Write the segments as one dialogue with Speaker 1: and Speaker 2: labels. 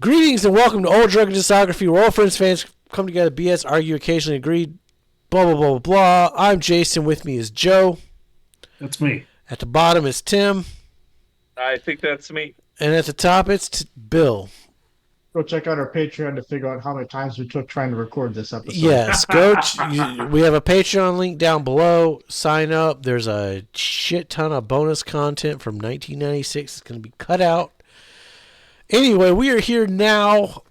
Speaker 1: Greetings and welcome to Old Drug Discography, where all friends, fans come together, BS, argue, occasionally agree, blah, blah, blah, blah. I'm Jason. With me is Joe.
Speaker 2: That's me.
Speaker 1: At the bottom is Tim.
Speaker 3: I think that's me.
Speaker 1: And at the top, it's Bill.
Speaker 4: Go check out our Patreon to figure out how many times we took trying to record this episode.
Speaker 1: Yes, we have a Patreon link down below. Sign up. There's a shit ton of bonus content from 1996. It's going to be cut out. Anyway, we are here now.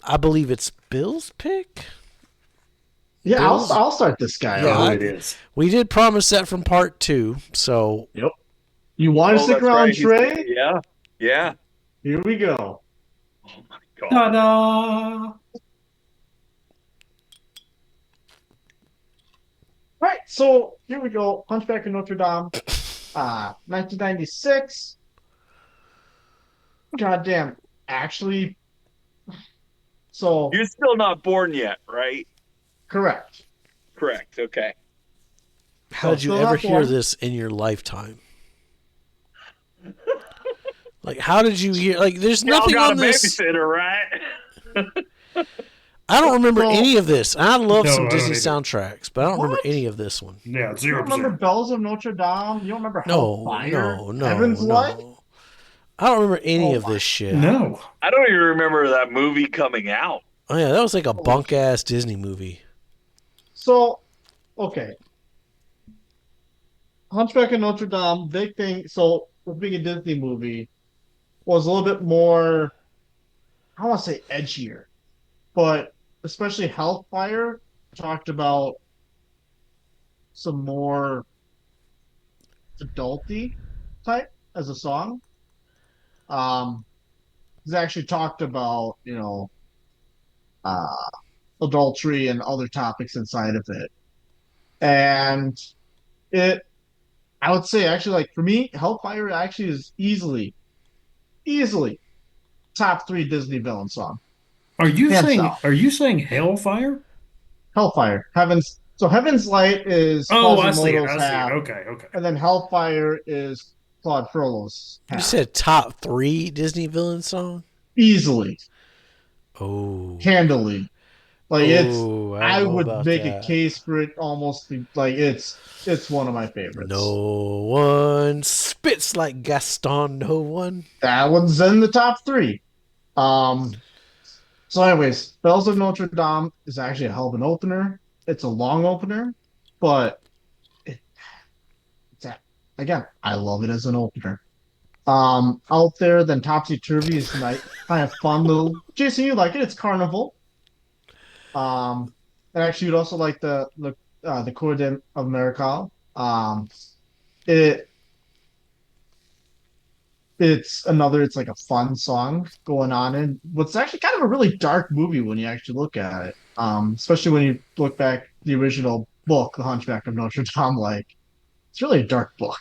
Speaker 1: I believe it's Bill's pick.
Speaker 4: Yeah, I'll start this guy.
Speaker 1: Yeah,
Speaker 2: it is.
Speaker 1: We did promise that from part 2, so.
Speaker 4: Yep. You want to stick around,
Speaker 3: right.
Speaker 4: Trey?
Speaker 3: Yeah.
Speaker 4: Here we go.
Speaker 3: Oh my god.
Speaker 2: Ta-da!
Speaker 4: All right, so here we go. Hunchback of Notre Dame, 1996. Goddamn. Actually, so
Speaker 3: You're still not born yet, right?
Speaker 4: correct.
Speaker 3: Correct. Okay.
Speaker 1: How did you
Speaker 4: still
Speaker 1: ever
Speaker 4: not
Speaker 1: hear
Speaker 4: born.
Speaker 1: this in your lifetime? Like, how did you hear? Like, there's nothing
Speaker 3: Y'all got
Speaker 1: on
Speaker 3: a
Speaker 1: this.
Speaker 3: babysitter, right?
Speaker 1: I don't remember
Speaker 4: So-
Speaker 1: any of this. I love
Speaker 2: No,
Speaker 1: some
Speaker 2: I don't
Speaker 1: Disney
Speaker 2: either.
Speaker 1: soundtracks, but I don't remember
Speaker 4: What?
Speaker 1: any of this one.
Speaker 2: Yeah,
Speaker 4: You don't
Speaker 2: 0%.
Speaker 4: remember Bells of Notre Dame? You don't remember
Speaker 1: No,
Speaker 4: Hellfire?
Speaker 1: no,
Speaker 4: Heaven's Light?
Speaker 1: no. I don't remember any
Speaker 4: Oh
Speaker 1: of this shit.
Speaker 2: No.
Speaker 3: I don't even remember that movie coming out.
Speaker 1: Oh yeah, that was like a bunk ass Disney movie.
Speaker 4: So, okay. Hunchback of Notre Dame, big thing. So, with being a Disney movie, was a little bit more, I don't want to say edgier, but especially Hellfire talked about some more adulty type as a song. He's actually talked about, adultery and other topics inside of it. And I would say actually, like, for me, Hellfire actually is easily top 3 Disney villain song.
Speaker 2: Are you
Speaker 4: Hands
Speaker 2: saying
Speaker 4: down.
Speaker 2: are you saying Hellfire?
Speaker 4: Hellfire. Heaven's Light is
Speaker 2: Oh, I see it.
Speaker 4: Quasimodo's hat,
Speaker 2: Okay.
Speaker 4: and then Hellfire is Claude Frollo's hat.
Speaker 1: You said top 3 Disney villain song?
Speaker 4: Easily,
Speaker 1: Oh.
Speaker 4: handily. Like
Speaker 1: Oh,
Speaker 4: I
Speaker 1: don't know
Speaker 4: would
Speaker 1: about
Speaker 4: make
Speaker 1: that.
Speaker 4: a case for it almost like it's one of my favorites.
Speaker 1: No one spits like Gaston. No one.
Speaker 4: That one's in the top 3. So anyways, Bells of Notre Dame is actually a hell of an opener. It's a long opener, but again, I love it as an opener. Out there, then Topsy Turvy is kind of fun little. Jason, you like it? It's Carnival. And actually, you'd also like the Cour of America. It's like a fun song going on, and what's actually kind of a really dark movie when you actually look at it. Especially when you look back the original book, The Hunchback of Notre Dame. Like, it's really a dark book.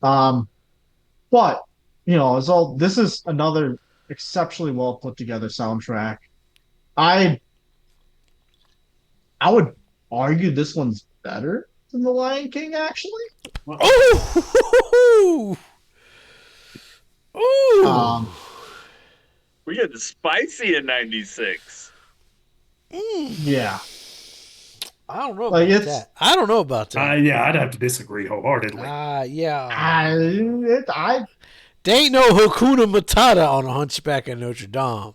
Speaker 4: But this is another exceptionally well put together soundtrack. I would argue this one's better than The Lion King, actually.
Speaker 1: Oh! Ooh!
Speaker 3: We get spicy in '96.
Speaker 4: Yeah.
Speaker 1: I don't know
Speaker 4: Like,
Speaker 1: about
Speaker 4: it's-
Speaker 1: that. I don't know about that.
Speaker 2: Yeah, I'd have to disagree wholeheartedly.
Speaker 1: Yeah.
Speaker 4: I
Speaker 1: There ain't no Hakuna Matata on a Hunchback of Notre Dame.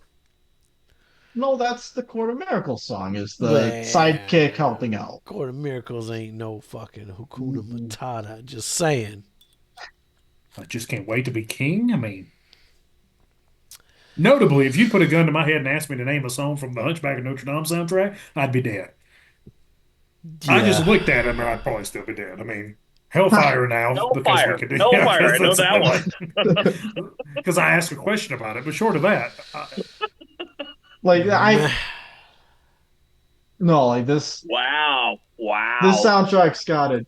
Speaker 4: No, that's the Court of Miracles song, is the
Speaker 1: Yeah.
Speaker 4: sidekick helping out.
Speaker 1: Court of Miracles ain't no fucking Hakuna Matata. Just saying.
Speaker 2: I just can't wait to be king. I mean, notably, if you put a gun to my head and asked me to name a song from the Hunchback of Notre Dame soundtrack, I'd be dead. I just looked at him and I'd probably still be dead. I mean, Hellfire now.
Speaker 3: Hellfire. Hellfire, I know that
Speaker 2: one. Because I asked a question about it, but short of that,
Speaker 4: Like this
Speaker 3: Wow.
Speaker 4: this soundtrack's got it.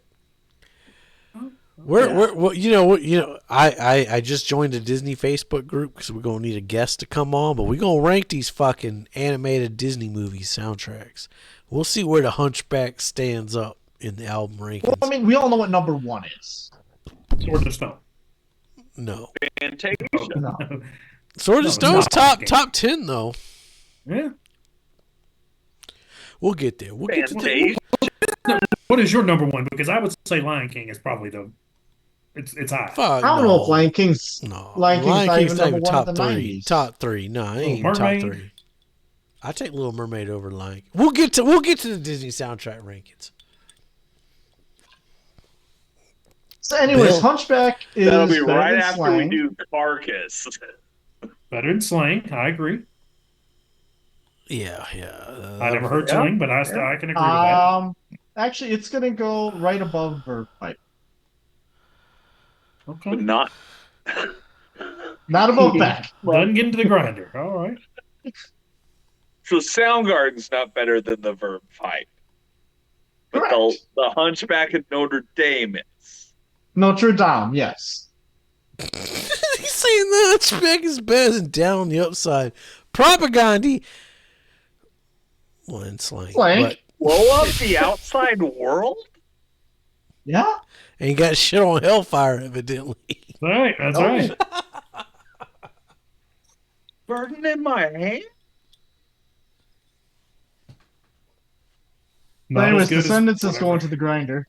Speaker 1: I just joined a Disney Facebook group because we're gonna need a guest to come on, but we're gonna rank these fucking animated Disney movie soundtracks. We'll see where the Hunchback stands up in the album rankings.
Speaker 4: Well, I mean, we all know what number 1 is.
Speaker 2: Sword in the Stone.
Speaker 1: No.
Speaker 3: Fantasia.
Speaker 4: No.
Speaker 1: Sword
Speaker 2: No,
Speaker 1: of
Speaker 2: it's
Speaker 1: Stone's
Speaker 2: not.
Speaker 1: top 10 though.
Speaker 2: Yeah.
Speaker 1: We'll get there. We'll get to
Speaker 3: Fantasia.
Speaker 2: What is your number one? Because I would say Lion King is probably it's high.
Speaker 1: Fuck
Speaker 4: I don't know if
Speaker 1: no.
Speaker 4: Lion King's not even number one in
Speaker 1: top
Speaker 4: the
Speaker 1: three.
Speaker 4: 90s.
Speaker 1: Top three. No, it
Speaker 2: Little
Speaker 1: ain't even top
Speaker 2: Mermaid.
Speaker 1: 3. I take Little Mermaid over Lion King. We'll get to the Disney soundtrack rankings.
Speaker 4: So, anyways,
Speaker 1: Bill?
Speaker 4: Hunchback is
Speaker 3: That'll be
Speaker 4: better
Speaker 3: right
Speaker 4: than
Speaker 3: after
Speaker 4: Slang.
Speaker 3: we do Carcass.
Speaker 2: Better than Slang. I agree.
Speaker 1: Yeah.
Speaker 2: I never heard
Speaker 3: Yeah.
Speaker 2: Sling, but I can agree with that.
Speaker 4: Actually, it's gonna go right above Verve Pipe.
Speaker 2: Okay.
Speaker 3: But not.
Speaker 4: Not above back.
Speaker 2: Doesn't get into the grinder. All right.
Speaker 3: So Soundgarden's not better than the Verb fight. But
Speaker 4: Correct.
Speaker 3: the Hunchback of Notre Dame is.
Speaker 4: Notre Dame, yes.
Speaker 1: He's saying the Hunchback is better than Down on the Upside. Propaganda. Well, in slang.
Speaker 4: Slang.
Speaker 1: But
Speaker 3: Blow up the outside world?
Speaker 4: Yeah.
Speaker 1: and he got shit on Hellfire, evidently.
Speaker 2: All right. That's
Speaker 4: Oh.
Speaker 2: right.
Speaker 3: Burden in my hand?
Speaker 2: Not
Speaker 4: Anyways,
Speaker 2: as good as
Speaker 4: Descendants is
Speaker 2: whatever.
Speaker 4: going to the grinder.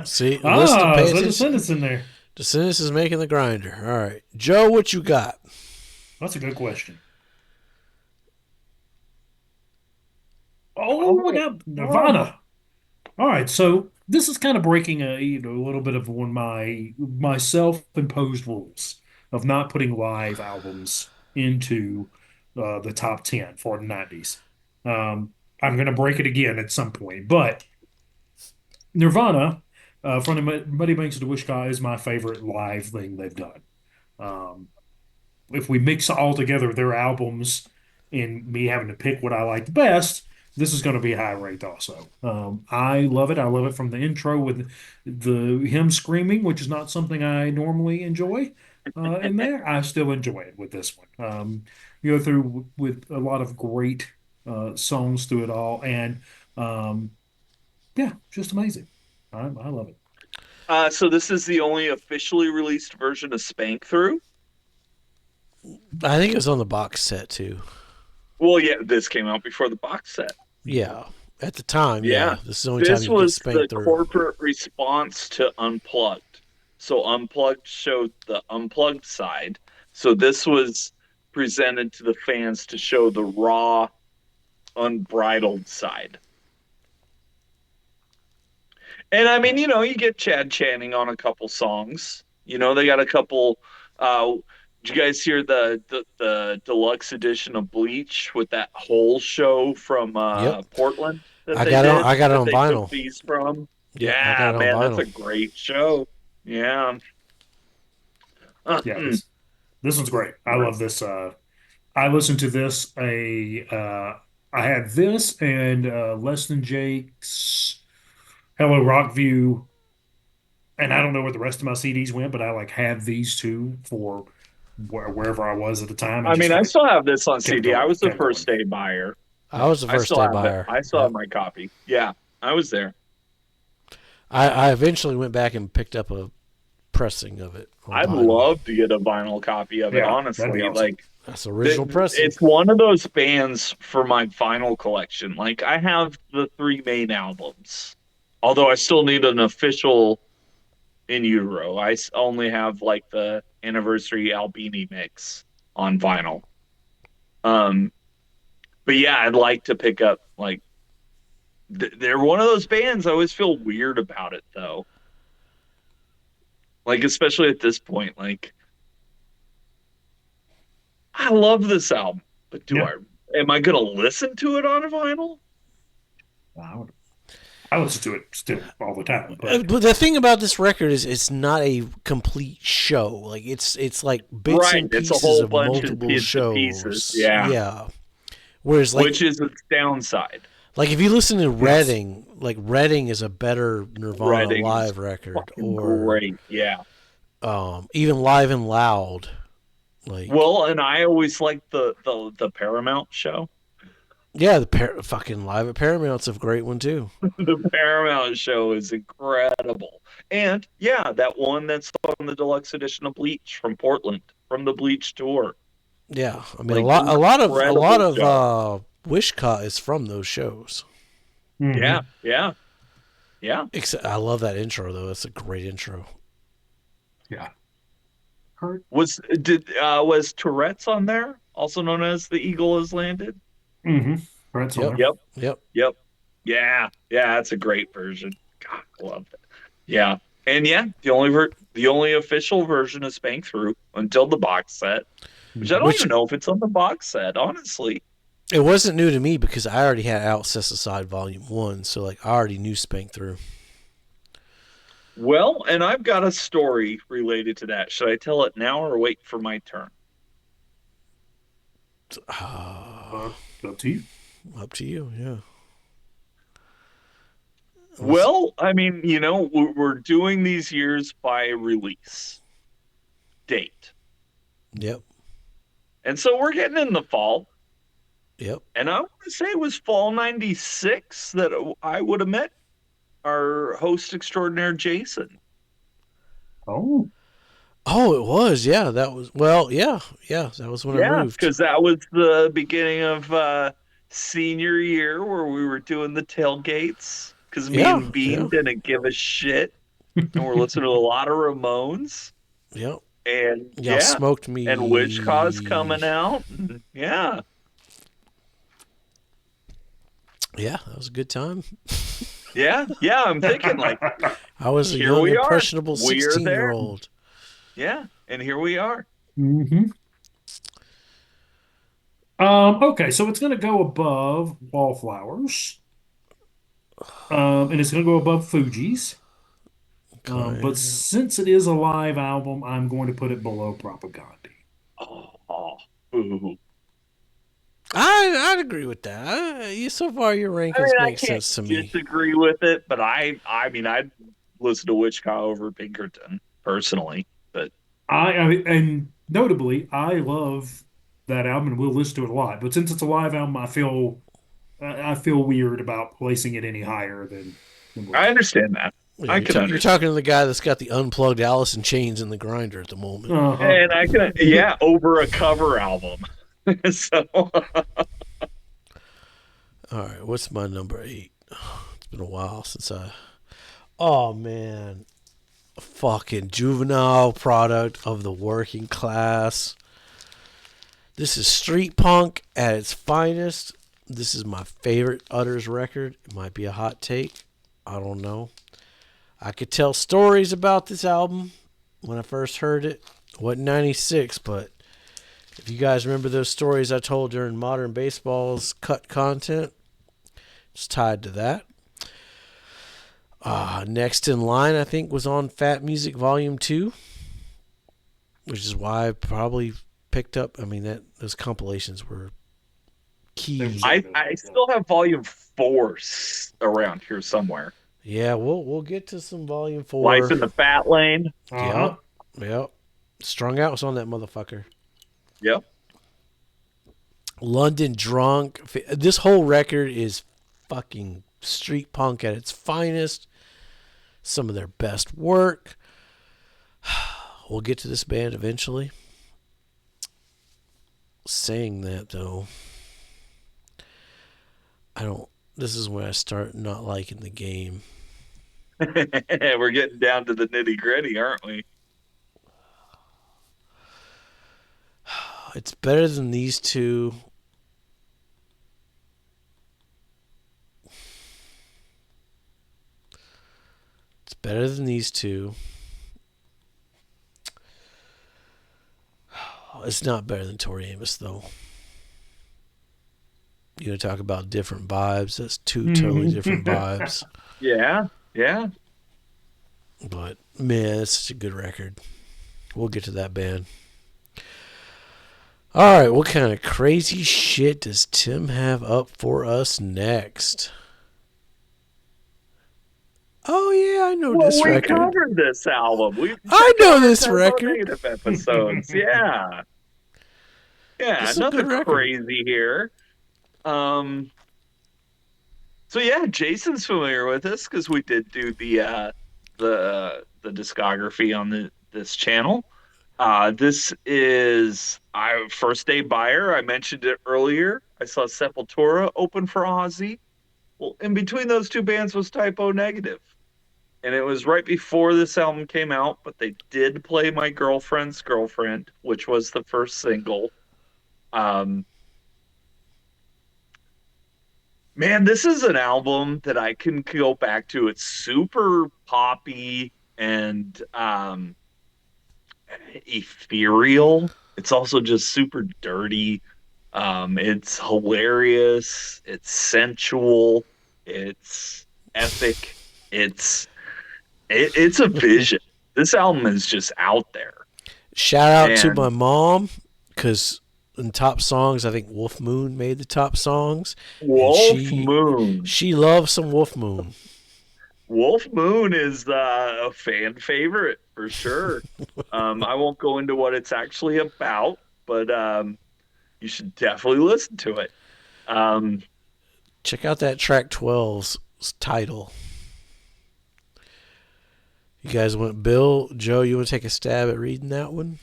Speaker 1: See, listen, pay
Speaker 2: so
Speaker 1: attention.
Speaker 2: Descendants in there.
Speaker 1: Descendants is making the grinder. All right. Joe, what you got?
Speaker 2: That's a good question. Oh, we got Nirvana. All right, so this is kind of breaking a little bit of one of my self-imposed rules of not putting live albums into the top 10 for the 90s. I'm going to break it again at some point, but Nirvana, from the Muddy Banks of the Wishkah, is my favorite live thing they've done. If we mix all together their albums and me having to pick what I like the best, this is going to be high ranked also. I love it. I love it from the intro with him screaming, which is not something I normally enjoy. In there, I still enjoy it with this one. You go through with a lot of great songs through it all, and yeah, just amazing. I love it.
Speaker 3: So this is the only officially released version of Spank Through?
Speaker 1: I think it was on the box set too.
Speaker 3: Well, yeah, this came out before the box set.
Speaker 1: Yeah. At the time,
Speaker 3: Yeah.
Speaker 1: This is the only time
Speaker 3: This
Speaker 1: you get
Speaker 3: was
Speaker 1: spanked
Speaker 3: the
Speaker 1: through.
Speaker 3: corporate response to Unplugged. So Unplugged showed the unplugged side. So this was presented to the fans to show the raw, unbridled side. And I mean, you get Chad Channing on a couple songs. They got a couple. Did you guys hear the deluxe edition of Bleach with that whole show from
Speaker 1: Yep.
Speaker 3: Portland? That
Speaker 1: I
Speaker 3: they
Speaker 1: got it
Speaker 3: did,
Speaker 1: on- I got it
Speaker 3: that
Speaker 1: on
Speaker 3: they
Speaker 1: vinyl.
Speaker 3: took these from.
Speaker 1: Yeah, I
Speaker 3: Yeah,
Speaker 1: got it on
Speaker 3: man,
Speaker 1: vinyl.
Speaker 3: that's a great show. Yeah.
Speaker 2: Yeah, this one's great. I love this. I listened to this. I had this and Less Than Jake's Hello Rockview, and I don't know where the rest of my CDs went, but I had these two for wherever I was at the time.
Speaker 3: I mean, I still have this on
Speaker 2: kept
Speaker 3: CD.
Speaker 2: going,
Speaker 3: I was the
Speaker 2: kept
Speaker 3: first day buyer.
Speaker 1: I was the
Speaker 3: I
Speaker 1: first
Speaker 3: still
Speaker 1: day
Speaker 3: have
Speaker 1: buyer.
Speaker 3: it. I still have my copy. Yeah, I was there.
Speaker 1: I eventually went back and picked up a pressing of it. on
Speaker 3: I'd
Speaker 1: vinyl.
Speaker 3: love to get a vinyl copy of it,
Speaker 2: Yeah, that'd
Speaker 3: honestly.
Speaker 2: be awesome.
Speaker 3: Like,
Speaker 1: That's original pressing.
Speaker 3: it's one of those bands for my vinyl collection. Like, I have the 3 main albums, although I still need an official in utero. I only have the anniversary Albini mix on vinyl. But yeah, I'd like to pick up they're one of those bands. I always feel weird about it though. Especially at this point, I love this album, but am I gonna listen to it on a vinyl?
Speaker 2: I listen to it still all the time.
Speaker 1: But the thing about this record is it's not a complete show. It's like bits and
Speaker 3: It's
Speaker 1: pieces
Speaker 3: a whole
Speaker 1: of
Speaker 3: bunch of
Speaker 1: multiple
Speaker 3: bits and
Speaker 1: shows.
Speaker 3: pieces, yeah.
Speaker 1: Yeah. Whereas
Speaker 3: Which is its downside.
Speaker 1: if you listen to Redding, Redding is a better Nirvana
Speaker 3: Redding's
Speaker 1: live record, or
Speaker 3: Great, yeah.
Speaker 1: even Live and Loud.
Speaker 3: Well, and I always liked the Paramount show.
Speaker 1: Yeah, the fucking Live at Paramount's a great one too.
Speaker 3: The Paramount show is incredible. And yeah, that one that's on the deluxe edition of Bleach from Portland. from the Bleach tour.
Speaker 1: Yeah, I mean
Speaker 3: Like,
Speaker 1: a lot
Speaker 3: incredible
Speaker 1: of
Speaker 3: job.
Speaker 1: Wishcott is from those shows.
Speaker 3: Yeah, yeah, yeah.
Speaker 1: Except I love that intro though. It's a great intro.
Speaker 2: Yeah. Kurt.
Speaker 3: Was Tourette's on there, also known as The Eagle Has Landed?
Speaker 2: Mm-hmm. Brett's on
Speaker 1: Yep.
Speaker 2: there.
Speaker 3: Yep,
Speaker 1: Yep.
Speaker 3: yep. Yeah, yeah, that's a great version. God, I love it. Yeah. And yeah, the only official version is Spank Through until the box set, which I don't
Speaker 1: Which
Speaker 3: even know if it's on the box set, honestly.
Speaker 1: it wasn't new to me because I already had Out Sets Aside Volume 1, so like I already knew Spank Through.
Speaker 3: Well, and I've got a story related to that. Should I tell it now or wait for my turn?
Speaker 2: Up to you.
Speaker 1: Up to you, yeah.
Speaker 3: Well, I mean, we're doing these years by release date.
Speaker 1: Yep.
Speaker 3: And so we're getting in the fall.
Speaker 1: Yep.
Speaker 3: And I want to say it was fall 96 that I would have met our host extraordinaire, Jason.
Speaker 2: Oh.
Speaker 1: Oh, it was. Yeah, that was. Well, yeah. That was when I moved.
Speaker 3: Because that was the beginning of senior year where we were doing the tailgates. Because me and Bean didn't give a shit. And we're listening to a lot of Ramones.
Speaker 1: Yep.
Speaker 3: And
Speaker 1: y'all smoked me.
Speaker 3: And Witch Cause coming out. Yeah.
Speaker 1: Yeah, that was a good time.
Speaker 3: Yeah, I'm thinking like
Speaker 1: I was a young, impressionable 16-year-old.
Speaker 3: Yeah, and here we are.
Speaker 2: Mm-hmm. Okay, so it's going to go above Wallflowers. And it's going to go above Fuji's.
Speaker 1: Okay.
Speaker 2: But since it is a live album, I'm going to put it below Propaganda.
Speaker 3: Ooh.
Speaker 1: I'd agree with that. So far, your rankings make sense to me.
Speaker 3: I disagree with it, but I mean, I'd listen to Witchcock over Pinkerton personally. But
Speaker 2: and notably, I love that album, and we'll listen to it a lot. But since it's a live album, I feel weird about placing it any higher than
Speaker 3: I understand that.
Speaker 1: Yeah, you're talking to the guy that's got the unplugged Alice in Chains in the grinder at the moment.
Speaker 3: And I can, over a cover album. So,
Speaker 1: all right, what's my number 8? It's been a while since oh man, a fucking juvenile product of the working class. This is street punk at its finest. This is my favorite Utters record. It might be a hot take. I don't know. I could tell stories about this album when I first heard it. It wasn't 96, but if you guys remember those stories I told during Modern Baseball's cut content, it's tied to that. Next in line, I think, was on Fat Music Volume 2, which is why I probably picked up. I mean, those compilations were key.
Speaker 3: I still have Volume 4 around here somewhere.
Speaker 1: Yeah, we'll get to some Volume 4.
Speaker 3: Life in the Fat Lane.
Speaker 1: Yep. Strung Out was on that motherfucker.
Speaker 3: Yep.
Speaker 1: London Drunk. This whole record is fucking street punk at its finest. Some of their best work. We'll get to this band eventually. Saying that, though, this is when I start not liking the game.
Speaker 3: We're getting down to the nitty gritty, aren't we?
Speaker 1: It's better than these two. It's better than these two. It's not better than Tori Amos, though. You gonna talk about different vibes? That's two totally different vibes.
Speaker 3: Yeah.
Speaker 1: But man, it's such a good record. We'll get to that band. All right, what kind of crazy shit does Tim have up for us next? Oh yeah, I know this record.
Speaker 3: We covered this album.
Speaker 1: I know this record.
Speaker 3: Episodes, yeah. Nothing crazy here. So yeah, Jason's familiar with this because we did do the discography on this channel. This is I first day buyer. I mentioned it earlier. I saw Sepultura open for Ozzy. Well, in between those two bands was Typo Negative. And it was right before this album came out, but they did play My Girlfriend's Girlfriend, which was the first single. Um, Man, this is an album that I can go back to. It's super poppy and ethereal. It's also just super dirty. It's hilarious. It's sensual. It's epic. It's it's a vision. This album is just out there.
Speaker 1: Shout out to
Speaker 3: And
Speaker 1: my mom, because in top songs, I think Wolf Moon made the top songs, and
Speaker 3: Wolf Moon.
Speaker 1: she loves some Wolf Moon.
Speaker 3: Wolf Moon is a fan favorite for sure. I won't go into what it's actually about, but you should definitely listen to it. Um,
Speaker 1: Check out that track 12's title. You guys want Bill, Joe? You want to take a stab at reading that one?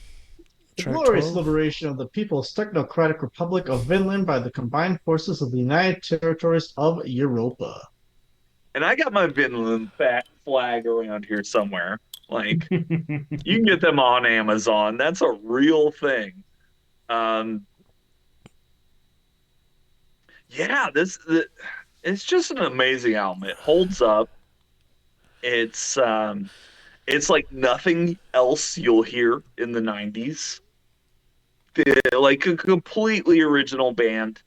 Speaker 4: The
Speaker 1: Track
Speaker 4: glorious
Speaker 1: 12?
Speaker 4: liberation of the People's Technocratic Republic of Finland by the combined forces of the United Territories of Europa.
Speaker 3: and I got my Vinland flag around here somewhere. Like you can get them on Amazon. That's a real thing. Um, yeah, it's just an amazing album. It holds up. It's it's like nothing else you'll hear in the 90s. Like a completely original band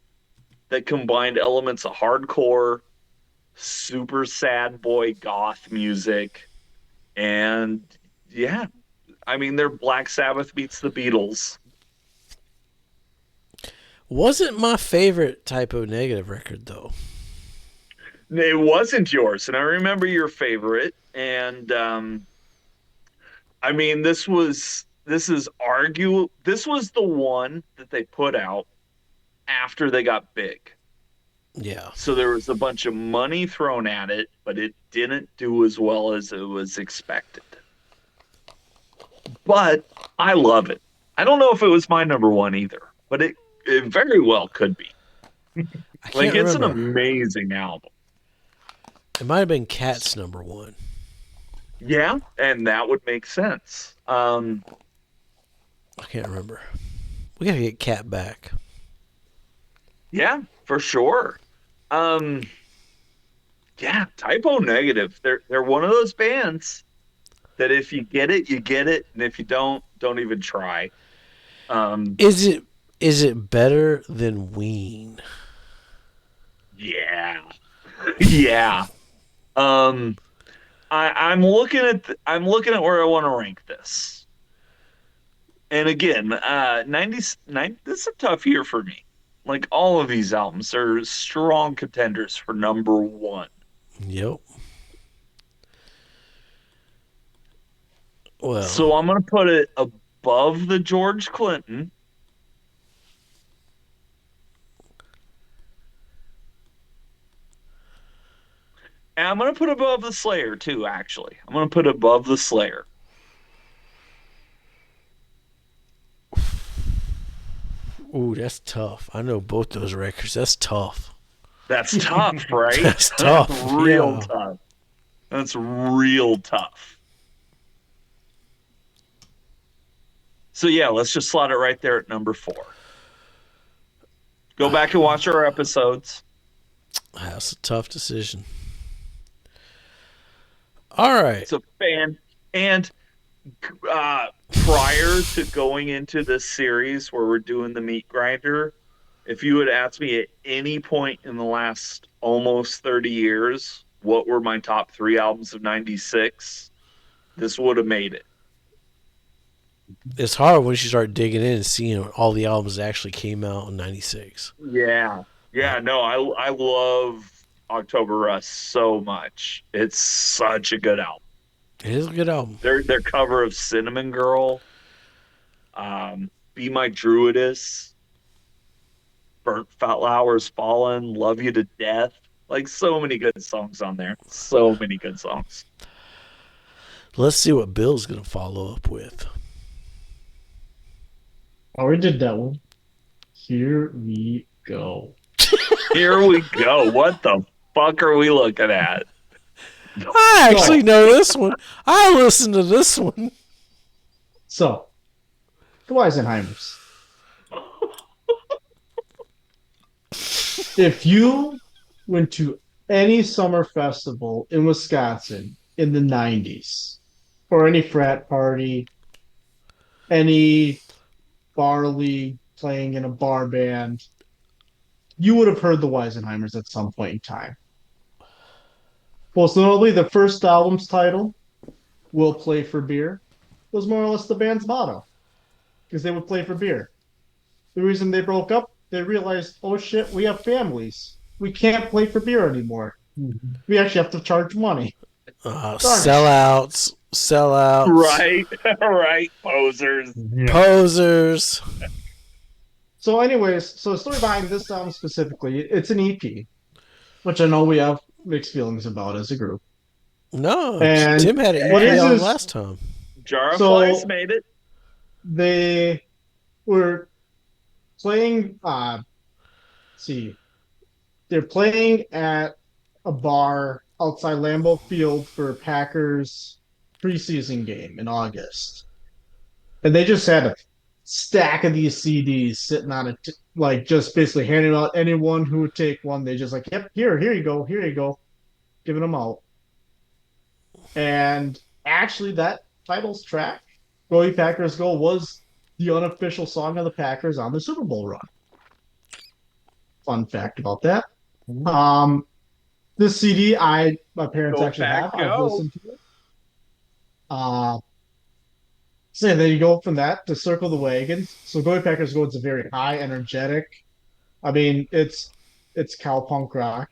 Speaker 3: that combined elements of hardcore, super sad boy goth music, and yeah, I mean they're Black Sabbath meets the Beatles.
Speaker 1: Wasn't my favorite Typo Negative record, though.
Speaker 3: It wasn't yours, and I remember your favorite. And I mean, this was the one that they put out after they got big.
Speaker 1: Yeah.
Speaker 3: So there was a bunch of money thrown at it, but it didn't do as well as it was expected. But I love it. I don't know if it was my number one either, but it very well could be.
Speaker 1: I
Speaker 3: Like
Speaker 1: can't
Speaker 3: it's an
Speaker 1: remember.
Speaker 3: amazing album.
Speaker 1: It might have been Cat's number one.
Speaker 3: Yeah, and that would make sense.
Speaker 1: I can't remember. We gotta get Cat back.
Speaker 3: Yeah, for sure. Um, yeah, Typo Negative. They're one of those bands that if you get it, you get it, and if you don't even try.
Speaker 1: Is it better than Ween?
Speaker 3: Yeah, yeah. Um, I'm looking at where I want to rank this. And again, 90s, this is a tough year for me. Like all of these albums are strong contenders for number one.
Speaker 1: Yep. Well,
Speaker 3: So I'm gonna put it above the George Clinton. And I'm gonna put above the Slayer too, actually. I'm gonna put above the Slayer.
Speaker 1: ooh, that's tough. I know both those records. That's tough.
Speaker 3: That's tough, right?
Speaker 1: That's tough.
Speaker 3: Real
Speaker 1: Yeah.
Speaker 3: tough. That's real tough. So yeah, let's just slot it right there at number 4. Go back and watch our episodes.
Speaker 1: That's a tough decision. All right.
Speaker 3: It's a fan. And prior to going into this series where we're doing the meat grinder, if you had asked me at any point in the last almost 30 years what were my top 3 albums of 96, this would have made it.
Speaker 1: It's hard once you start digging in and seeing all the albums that actually came out in '96.
Speaker 3: Yeah. Yeah, no, I love October Rust so much. It's such a good album.
Speaker 1: It is a good album.
Speaker 3: Their cover of Cinnamon Girl, Be My Druidess, Burnt Flowers Fallen, Love You to Death. Like so many good songs on there. So many good songs.
Speaker 1: Let's see what Bill's going to follow up with.
Speaker 4: already did that one. Here we go.
Speaker 3: Here we go. What the fuck are we looking at?
Speaker 1: I actually know this one. I listened to this one.
Speaker 4: So, the Weisenheimers. If you went to any summer festival in Wisconsin in the 90s, or any frat party, any bar league playing in a bar band, you would have heard the Weisenheimers at some point in time. Most notably, the first album's title, We'll Play for Beer, was more or less the band's motto, because they would play for beer. The reason they broke up, they realized, oh shit, we have families. We can't play for beer anymore. We actually have to charge money.
Speaker 1: Sellouts.
Speaker 3: Right. Posers.
Speaker 2: Yeah.
Speaker 1: Posers.
Speaker 4: So anyways, so the story behind this album specifically, it's an EP, which I know we have mixed feelings about as a group.
Speaker 1: No,
Speaker 4: And
Speaker 1: Tim had it
Speaker 4: what is
Speaker 1: on
Speaker 4: this-
Speaker 1: last time.
Speaker 3: Jar of
Speaker 4: So-
Speaker 3: Flies made it.
Speaker 4: They were playing, they're playing at a bar outside Lambeau Field for Packers preseason game in August. And they just had a stack of these CDs sitting on it, like just basically handing out anyone who would take one. They just like, yep, here you go, giving them out. And actually, that titles track, Go Ye Packers Go, was the unofficial song of the Packers on the Super Bowl run. Fun fact about that. This CD, my parents
Speaker 3: Go
Speaker 4: actually
Speaker 3: Pack,
Speaker 4: have. I've
Speaker 3: go.
Speaker 4: listened to it. So then you go from that to Circle the Wagons. So Go Ye Packers Go, it's a very high, energetic. I mean, it's cow punk rock.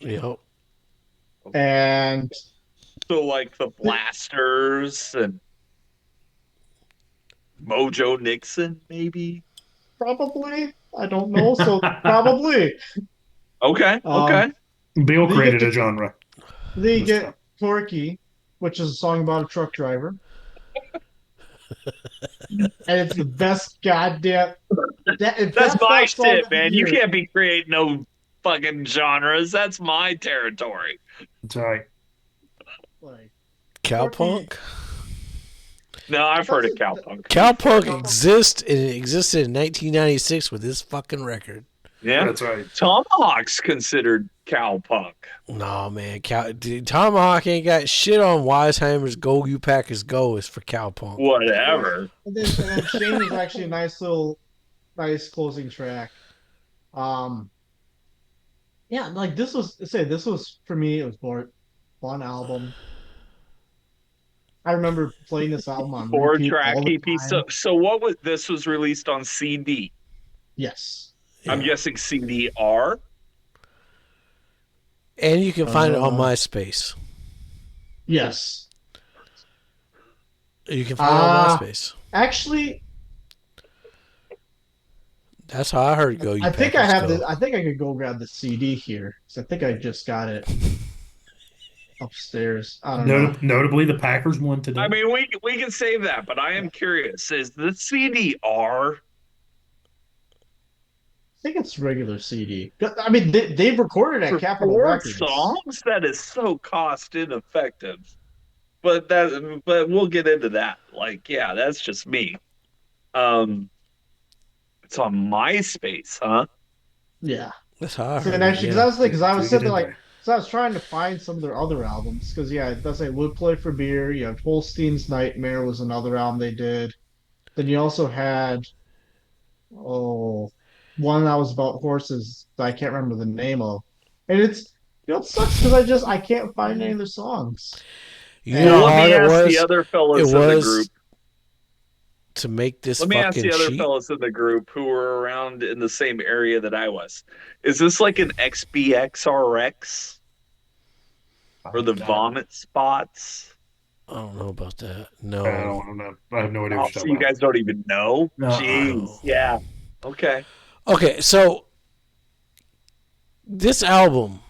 Speaker 1: Yep.
Speaker 4: And
Speaker 3: So like the Blasters and Mojo Nixon, maybe.
Speaker 4: probably, I don't know. So probably.
Speaker 3: Okay. Okay.
Speaker 2: Bill
Speaker 4: They
Speaker 2: created
Speaker 4: get
Speaker 2: a genre.
Speaker 4: They
Speaker 2: This
Speaker 4: get
Speaker 2: time.
Speaker 4: Torquay, which is a song about a truck driver. And it's the best goddamn.
Speaker 3: That's my
Speaker 4: song
Speaker 3: shit,
Speaker 4: of the
Speaker 3: man. You
Speaker 4: year.
Speaker 3: can't be creating no fucking genres. That's my territory.
Speaker 2: That's right.
Speaker 4: Like,
Speaker 1: Cowpunk.
Speaker 3: No, I've heard of cowpunk.
Speaker 1: Cowpunk exists, and it existed in 1996 with this fucking record.
Speaker 3: Yeah.
Speaker 2: That's right.
Speaker 3: Tomahawk's considered cowpunk.
Speaker 1: No, man. Dude, Tomahawk ain't got shit on Weisheimer's Go You Packers Go is for Cowpunk.
Speaker 3: Whatever.
Speaker 4: and then Shane is actually a nice closing track. Yeah, like this was for me. It was more fun album. I remember playing this album on repeat
Speaker 3: Four-track
Speaker 4: all the
Speaker 3: EP.
Speaker 4: time.
Speaker 3: So what was this? Was released on CD.
Speaker 4: Yes.
Speaker 3: I'm guessing CDR.
Speaker 1: And you can find it on MySpace.
Speaker 4: Yes.
Speaker 1: You can find it on MySpace.
Speaker 4: Actually,
Speaker 1: That's how I heard Go You
Speaker 4: I think I
Speaker 1: Packers
Speaker 4: have
Speaker 1: Go.
Speaker 4: the. I think I could go grab the CD here because I think I just got it upstairs. I don't know.
Speaker 2: Notably, the Packers won today.
Speaker 3: I mean, we can save that, but I am curious. Is the CDR?
Speaker 4: I think it's regular CD. I mean, they've recorded at
Speaker 3: For
Speaker 4: Capitol
Speaker 3: 4
Speaker 4: Records.
Speaker 3: songs? That is so cost ineffective. But we'll get into that. Like, yeah, that's just me. It's on MySpace, huh?
Speaker 4: Yeah.
Speaker 1: That's how I heard
Speaker 4: And actually,
Speaker 1: it.
Speaker 4: because I was
Speaker 2: Dig it
Speaker 4: sitting
Speaker 2: in
Speaker 4: there like,
Speaker 2: there.
Speaker 4: so I was trying to find some of their other albums because yeah, it does say Would Play for Beer. You have Holstein's Nightmare was another album they did. Then you also had one that was about horses that I can't remember the name of, and it sucks because I can't find any of their songs.
Speaker 1: You know
Speaker 3: Well,
Speaker 1: how
Speaker 3: let me
Speaker 1: hard it
Speaker 3: ask
Speaker 1: was?
Speaker 3: the other fellas
Speaker 1: It
Speaker 3: in the
Speaker 1: was
Speaker 3: group.
Speaker 1: to make this
Speaker 3: Let me ask
Speaker 1: fucking
Speaker 3: the other
Speaker 1: sheet.
Speaker 3: fellas in the group who were around in the same area that I was. Is this like an XBXRX or the vomit spots?
Speaker 1: I don't know about that.
Speaker 2: I
Speaker 1: No.
Speaker 2: don't know. I have no idea
Speaker 3: Oh,
Speaker 2: what
Speaker 3: so
Speaker 2: you're
Speaker 3: you
Speaker 2: talking
Speaker 3: guys don't even know?
Speaker 2: No,
Speaker 3: Jeez. Yeah. Okay.
Speaker 1: Okay, so this album,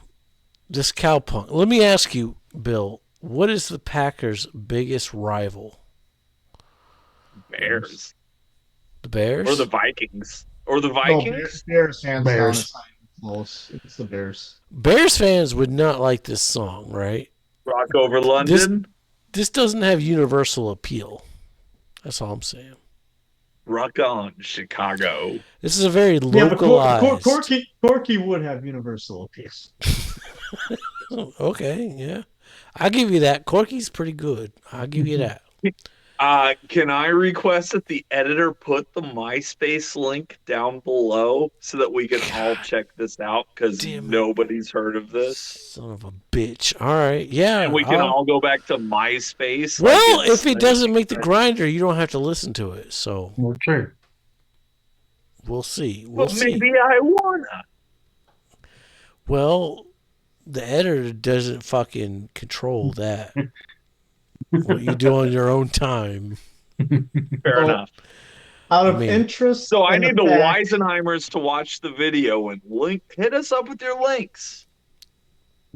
Speaker 1: this Cowpunk. Let me ask you, Bill, what is the Packers' biggest rival?
Speaker 3: Bears.
Speaker 1: The Bears?
Speaker 3: Or the Vikings? Or the
Speaker 4: No,
Speaker 3: Vikings?
Speaker 4: Bears hands down.
Speaker 2: Bears.
Speaker 4: It's not even close. It's the Bears.
Speaker 1: Bears fans would not like this song, right?
Speaker 3: Rock over London?
Speaker 1: This doesn't have universal appeal. That's all I'm saying.
Speaker 3: Rock on, Chicago.
Speaker 1: This is a very
Speaker 4: Yeah, but
Speaker 1: localized.
Speaker 4: Corky would have universal appeal.
Speaker 1: Okay, yeah. I'll give you that. Corky's pretty good. I'll give you that.
Speaker 3: Can I request that the editor put the MySpace link down below so that we can all check this out? Because
Speaker 1: Damn it.
Speaker 3: nobody's heard of this.
Speaker 1: Son of a bitch. All right, yeah.
Speaker 3: And we can all go back to MySpace.
Speaker 1: Well,
Speaker 3: like
Speaker 1: if it
Speaker 3: it's
Speaker 1: doesn't make the grinder, you don't have to listen to it. So
Speaker 2: Well, true.
Speaker 1: we'll see. We'll
Speaker 3: But
Speaker 1: see.
Speaker 3: maybe I wanna.
Speaker 1: Well, the editor doesn't fucking control that. What you do on your own time.
Speaker 3: Fair
Speaker 4: Well,
Speaker 3: enough.
Speaker 4: Out of
Speaker 1: I mean-
Speaker 4: interest.
Speaker 3: So I
Speaker 4: in
Speaker 3: need the
Speaker 4: fact-
Speaker 3: Weisenheimers to watch the video and hit us up with your links.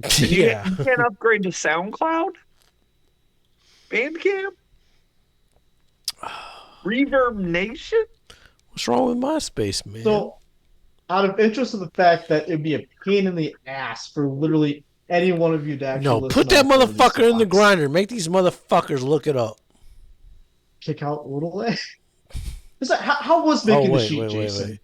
Speaker 3: And
Speaker 1: Yeah.
Speaker 3: you can't upgrade to SoundCloud? Bandcamp? Reverb Nation?
Speaker 1: What's wrong with MySpace, man?
Speaker 4: So, out of interest of the fact that it'd be a pain in the ass for literally any one of you to actually
Speaker 1: No,
Speaker 4: listen
Speaker 1: put
Speaker 4: to
Speaker 1: that
Speaker 4: all of these
Speaker 1: motherfucker in the
Speaker 4: songs.
Speaker 1: grinder. Make these motherfuckers look it up.
Speaker 4: Kick out Little A. Is that how was making the sheet, Jason?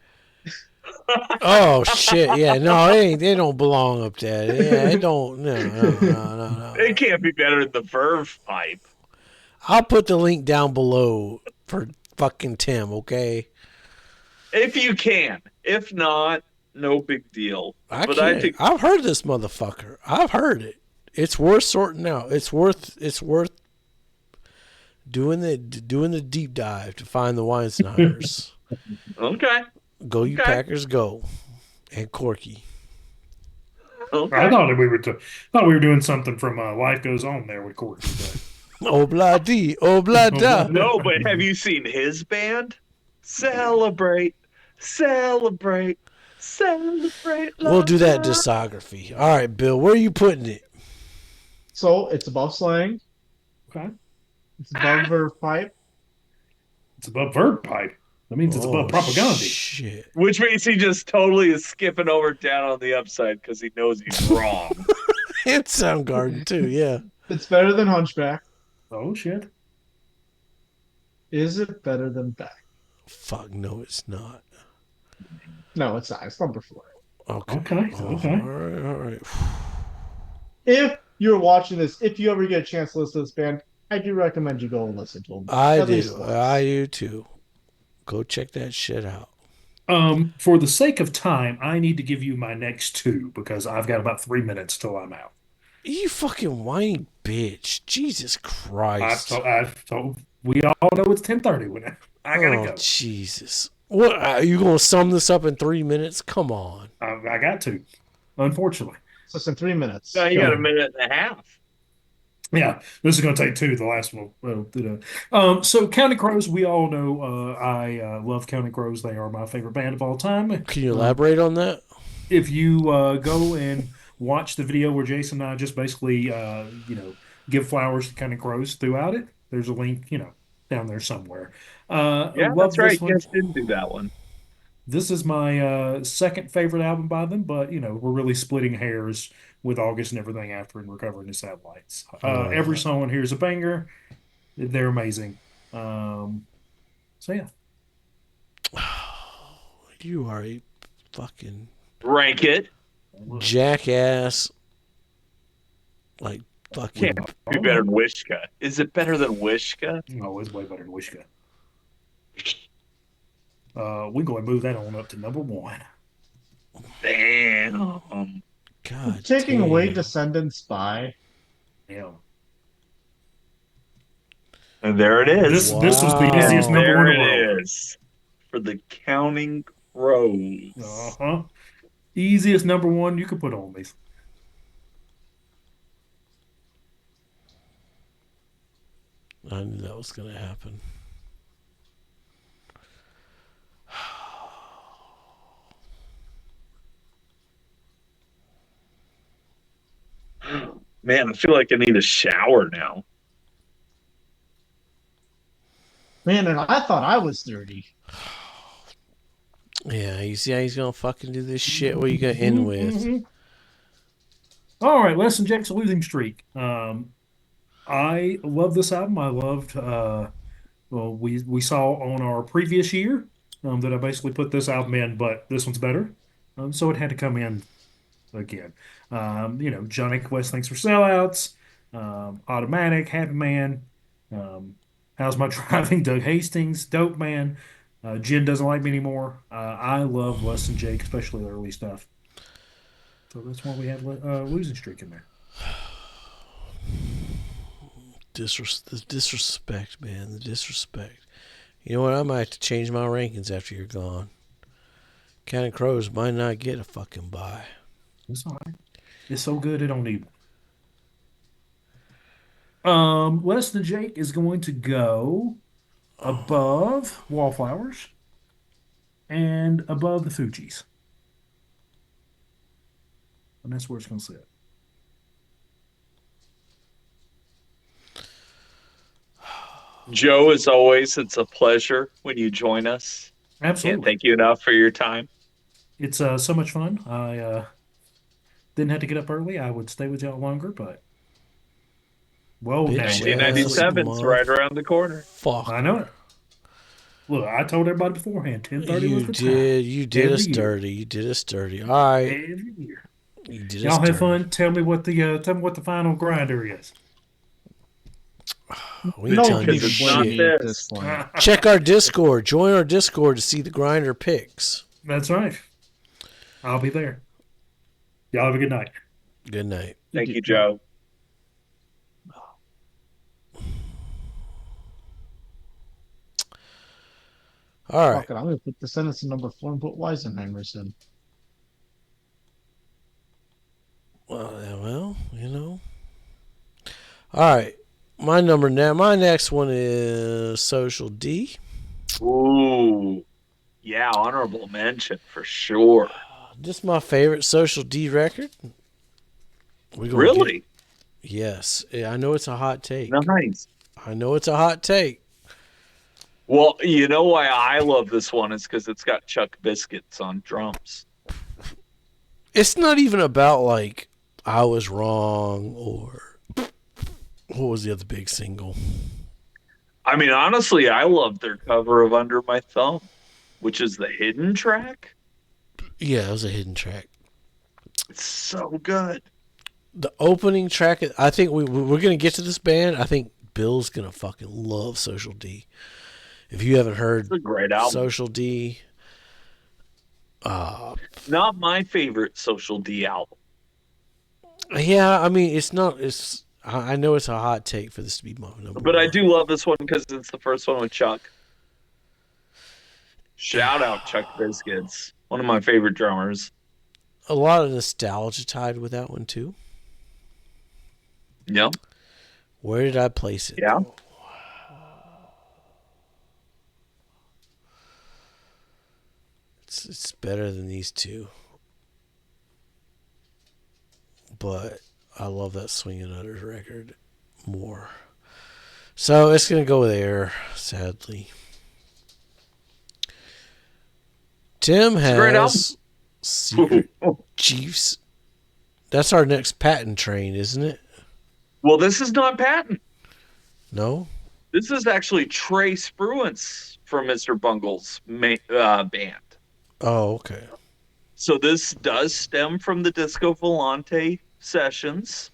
Speaker 1: Oh shit! Yeah, no, they don't belong up there. Yeah, it don't. No.
Speaker 3: It can't be better than the Verve pipe.
Speaker 1: I'll put the link down below for fucking Tim. Okay.
Speaker 3: If you can. If not, no big deal.
Speaker 1: I
Speaker 3: But
Speaker 1: can't.
Speaker 3: I think
Speaker 1: I've heard this motherfucker. I've heard it. It's worth sorting out. It's worth doing the deep dive to find the Weisenheimers.
Speaker 3: okay.
Speaker 1: Go you
Speaker 3: Okay.
Speaker 1: Packers, go, and Corky.
Speaker 3: Okay.
Speaker 2: I thought we were doing something from Life Goes On there with Courtney.
Speaker 1: Obladi, oblada.
Speaker 3: No, but have you seen his band? Celebrate, celebrate, celebrate.
Speaker 1: We'll do that
Speaker 3: love.
Speaker 1: discography. All right, Bill, where are you putting it?
Speaker 4: So it's above slang.
Speaker 2: Okay.
Speaker 4: It's above Verve pipe.
Speaker 2: It's above Verb Pipe. That means it's above propaganda.
Speaker 1: Shit.
Speaker 3: Which means he just totally is skipping over down on the upside because he knows he's wrong.
Speaker 1: And Soundgarden too, yeah.
Speaker 4: It's better than Hunchback.
Speaker 2: Oh, shit.
Speaker 4: Is it better than Beck?
Speaker 1: Fuck no, it's not.
Speaker 4: No, it's not. It's number 4.
Speaker 1: Okay.
Speaker 2: Okay.
Speaker 1: Oh,
Speaker 2: Okay.
Speaker 1: All right.
Speaker 4: If you're watching this, if you ever get a chance to listen to this band, I do recommend you go and listen to them.
Speaker 1: I
Speaker 4: At least
Speaker 1: do.
Speaker 4: once.
Speaker 1: I do too. Go check that shit out.
Speaker 2: For the sake of time, I need to give you my next two because I've got about 3 minutes till I'm out.
Speaker 1: You fucking whiny bitch. Jesus Christ.
Speaker 2: I've told we all know it's 10:30 when I gotta go.
Speaker 1: Jesus. What are you gonna sum this up in 3 minutes? Come on.
Speaker 2: I got to, unfortunately.
Speaker 4: So it's in 3 minutes.
Speaker 3: Now you got a minute and a half.
Speaker 2: Yeah, this is going to take two. The last one. So Counting Crows, we all know I love Counting Crows. They are my favorite band of all time.
Speaker 1: Can you elaborate on that?
Speaker 2: If you go and watch the video where Jason and I just basically, give flowers to Counting Crows throughout it, there's a link, down there somewhere.
Speaker 3: Yeah,
Speaker 2: love
Speaker 3: that's
Speaker 2: this
Speaker 3: right.
Speaker 2: one.
Speaker 3: You guys didn't do that one.
Speaker 2: This is my second favorite album by them, but we're really splitting hairs with August and Everything After and Recovering the Satellites. Every song on here is a banger. They're amazing. So yeah.
Speaker 1: You are a fucking
Speaker 3: Rank it.
Speaker 1: jackass. Like fucking.
Speaker 3: Can't be better than Wishka. Is it better than Wishka?
Speaker 2: No, it's way better than Wishka. We're going to move that on up to number 1.
Speaker 3: Damn.
Speaker 1: God.
Speaker 4: Taking
Speaker 1: damn.
Speaker 4: away Descendants by.
Speaker 2: Yeah.
Speaker 3: And there it is.
Speaker 2: This was the
Speaker 1: Wow.
Speaker 2: easiest number
Speaker 3: There
Speaker 2: 1 in the world.
Speaker 3: it is. For the Counting Crows.
Speaker 2: Uh-huh. Easiest number 1 you could put on these.
Speaker 1: I knew that was gonna happen.
Speaker 3: Man, I feel like I need a shower now.
Speaker 4: Man, and I thought I was 30.
Speaker 1: Yeah, you see how he's gonna fucking do this shit? What are you gonna end with?
Speaker 2: All right, Less Than Jake's Losing Streak. I love this album. I loved well, we saw on our previous year that I basically put this album in, but this one's better. So it had to come in again. Johnny Quest, Thanks for Sellouts, Automatic, Happy Man, um, How's My Driving, Doug Hastings, Dope Man, Jen Doesn't Like Me Anymore. I love Less Than Jake, especially the early stuff. So that's why we have Losing Streak in there.
Speaker 1: The disrespect, man. The disrespect. You know what? I might have to change my rankings after you're gone. Counting Crows might not get a fucking bye.
Speaker 2: It's all right. It's so good it don't need one. Less Than Jake is going to go above Wallflowers and above the Fugees. And that's where it's going to sit.
Speaker 3: Joe, as always, it's a pleasure when you join us.
Speaker 2: Absolutely.
Speaker 3: Can't thank you enough for your time.
Speaker 2: It's so much fun. I didn't have to get up early. I would stay with y'all longer, but now.
Speaker 3: 1997's right around the corner.
Speaker 1: Fuck.
Speaker 2: I know it. Look, I told everybody beforehand, 10:30 was the time.
Speaker 1: You did us dirty. You did us dirty. All right.
Speaker 2: Every year.
Speaker 1: You did
Speaker 2: Y'all
Speaker 1: us
Speaker 2: have
Speaker 1: dirty.
Speaker 2: fun. Tell me what the final grinder is.
Speaker 1: We ain't telling you shit.
Speaker 4: At this point.
Speaker 1: Check our Discord. Join our Discord to see the grinder picks.
Speaker 2: That's right. I'll be there. Y'all have a good night.
Speaker 1: Good night.
Speaker 3: Thank you, Joe.
Speaker 1: All right.
Speaker 4: Fuck it, I'm gonna put the sentence in number 4 and put Weisenheimer's in.
Speaker 1: Well, you know. All right. My next one is Social D.
Speaker 3: Ooh. Yeah, honorable mention for sure.
Speaker 1: This is my favorite Social D record.
Speaker 3: Really?
Speaker 1: Yes. I know it's a hot take.
Speaker 3: Nice.
Speaker 1: I know it's a hot take.
Speaker 3: Well, you know why I love this one is because it's got Chuck Biscuits on drums.
Speaker 1: It's not even about like I was wrong or what was the other big single?
Speaker 3: I mean, honestly, I love their cover of Under My Thumb, which is the hidden track.
Speaker 1: Yeah, it was a hidden track.
Speaker 3: It's so good.
Speaker 1: The opening track, I think we're going to get to this band. I think Bill's going to fucking love Social D. If you haven't heard
Speaker 3: It's a great album.
Speaker 1: Social D.
Speaker 3: Not my favorite Social D album.
Speaker 1: Yeah, I mean, it's not. I know it's a hot take for this to be my number
Speaker 3: But
Speaker 1: one.
Speaker 3: I do love this one because it's the first one with Chuck. Shout out Chuck Biscuits. One of my favorite drummers.
Speaker 1: A lot of nostalgia tied with that one, too.
Speaker 3: Yep.
Speaker 1: Where did I place it?
Speaker 3: Yeah.
Speaker 1: It's better than these two. But I love that Swingin' Utters record more. So it's going to go there, sadly. Tim
Speaker 3: great album.
Speaker 1: has Secret Chiefs. That's our next patent train, isn't it?
Speaker 3: Well, this is not Patton.
Speaker 1: No?
Speaker 3: This is actually Trey Spruance from Mr. Bungle's band.
Speaker 1: Oh, okay.
Speaker 3: So this does stem from the Disco Volante sessions.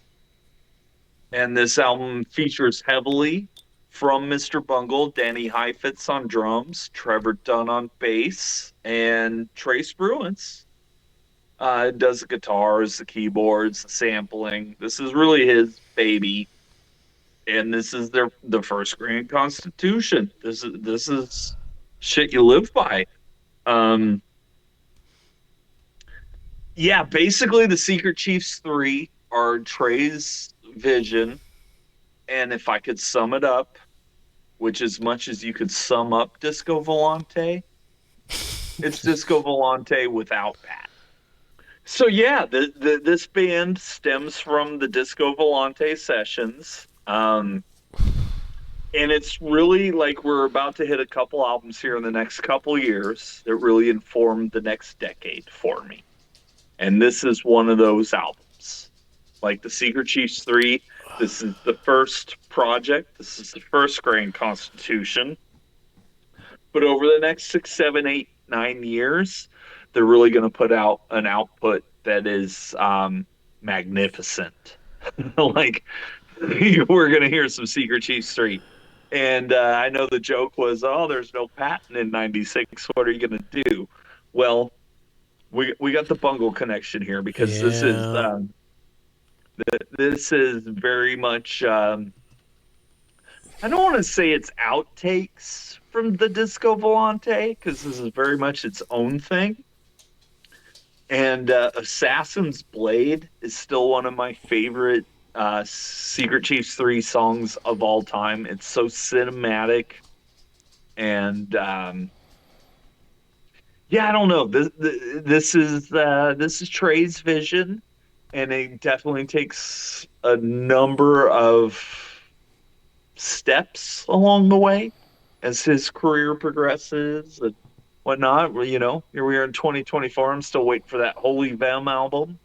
Speaker 3: And this album features heavily from Mr. Bungle, Danny Heifetz on drums, Trevor Dunn on bass, and Trey Spruance does the guitars, the keyboards, the sampling. This is really his baby. And this is the first Grand Constitution. This is shit you live by. Yeah, basically the Secret Chiefs 3 are Trey's vision. And if I could sum it up, which as much as you could sum up Disco Volante, it's Disco Volante without Pat. So yeah, this band stems from the Disco Volante sessions. And it's really like we're about to hit a couple albums here in the next couple years that really inform the next decade for me. And this is one of those albums. Like the Secret Chiefs 3, this is the first project. This is the first Grand Constitution. But over the next 6, 7, 8, 9 years, they're really going to put out an output that is magnificent. Like, we're going to hear some Secret Chiefs 3. And I know the joke was, oh, there's no patent in 96. What are you going to do? Well, we got the Bungle connection here because this is very much I don't want to say it's outtakes from the Disco Volante because this is very much its own thing. And Assassin's Blade is still one of my favorite Secret Chiefs 3 songs of all time. It's so cinematic. And yeah, I don't know. This is Trey's vision, and it definitely takes a number of steps along the way as his career progresses and whatnot. Well, you know, here we are in 2024. I'm still waiting for that Holy Vem album.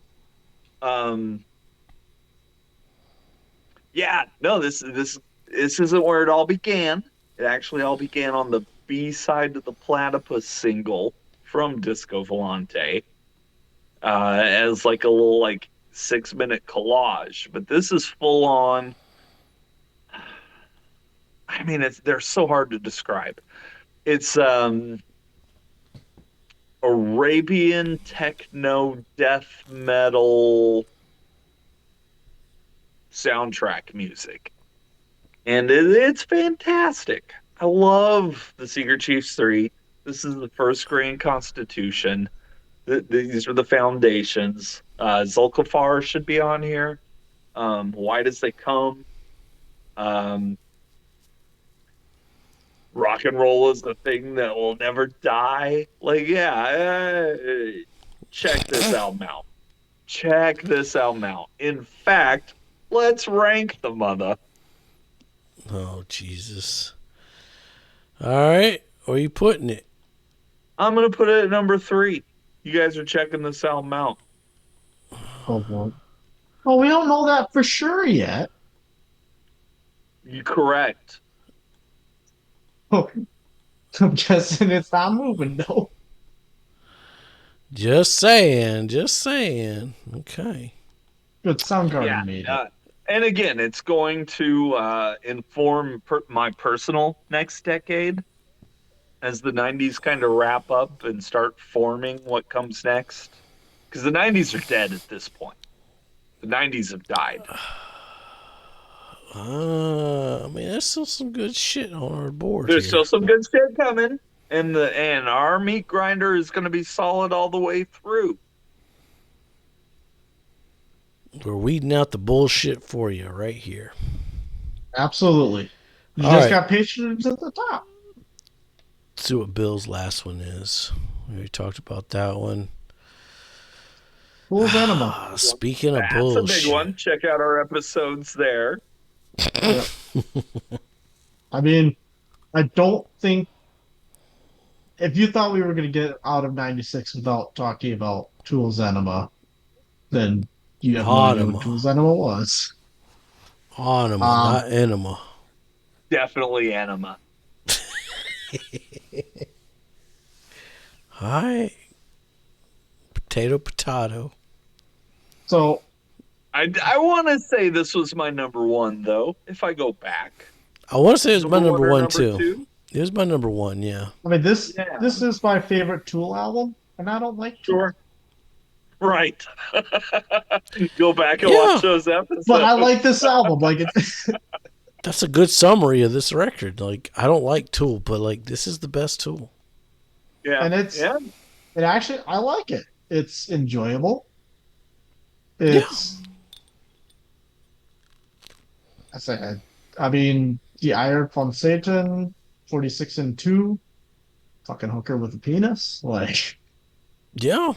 Speaker 3: Yeah, no, this isn't where it all began. It actually all began on the B side of the Platypus single from Disco Volante, as like a little 6-minute collage. But this is full on. I mean, they're so hard to describe. It's Arabian techno death metal soundtrack music, and it's fantastic. I love the Secret Chiefs 3. This is the first Grand Constitution. These are the foundations. Zulkafar should be on here. Why Does They Come? Rock and roll is the thing that will never die. Like, yeah, check this album out. Check this album out. In fact, let's rank the mother.
Speaker 1: Oh, Jesus. All right. Where are you putting it?
Speaker 3: I'm going to put it at number 3. You guys are checking this album out.
Speaker 4: Oh, boy. Well, we don't know that for sure yet.
Speaker 3: You're correct.
Speaker 4: Oh, I'm guessing it's not moving, though.
Speaker 1: Just saying. Okay.
Speaker 4: Good Soundgarden made it.
Speaker 3: And again, it's going to inform my personal next decade as the 90s kind of wrap up and start forming what comes next. Because the 90s are dead at this point. The 90s have died.
Speaker 1: I mean, there's still some good shit on our board.
Speaker 3: There's still some good shit coming. And our meat grinder is going to be solid all the way through.
Speaker 1: We're weeding out the bullshit for you right here.
Speaker 4: Absolutely. You
Speaker 1: All
Speaker 4: just
Speaker 1: right.
Speaker 4: got Patriots at the top.
Speaker 1: Let's see what Bill's last one is. We already talked about that one.
Speaker 4: Fool's Enema.
Speaker 1: Speaking of
Speaker 3: That's
Speaker 1: bullshit.
Speaker 3: a big one. Check out our episodes there.
Speaker 4: Yeah. I mean, I don't think if you thought we were going to get out of 96 without talking about Tool's Enema, then you have no idea what Tool's Enema was.
Speaker 1: Enema, not enema.
Speaker 3: Definitely Anima.
Speaker 1: Hi. Potato.
Speaker 4: So
Speaker 3: I want to say this was my number 1, though, if I go back.
Speaker 1: I want to say it was my number 1, too.
Speaker 3: 2?
Speaker 1: It was my number 1, yeah.
Speaker 4: I mean, this is my favorite Tool album, and I don't like Tool.
Speaker 3: Sure. Right. Go back and watch those episodes.
Speaker 4: But I like this album. Like
Speaker 1: That's a good summary of this record. Like, I don't like Tool, but like this is the best Tool.
Speaker 3: Yeah.
Speaker 4: And it actually, I like it. It's enjoyable. It's I mean, the Iron von Satan, 46 and 2, fucking hooker with a penis, like.
Speaker 1: Yeah.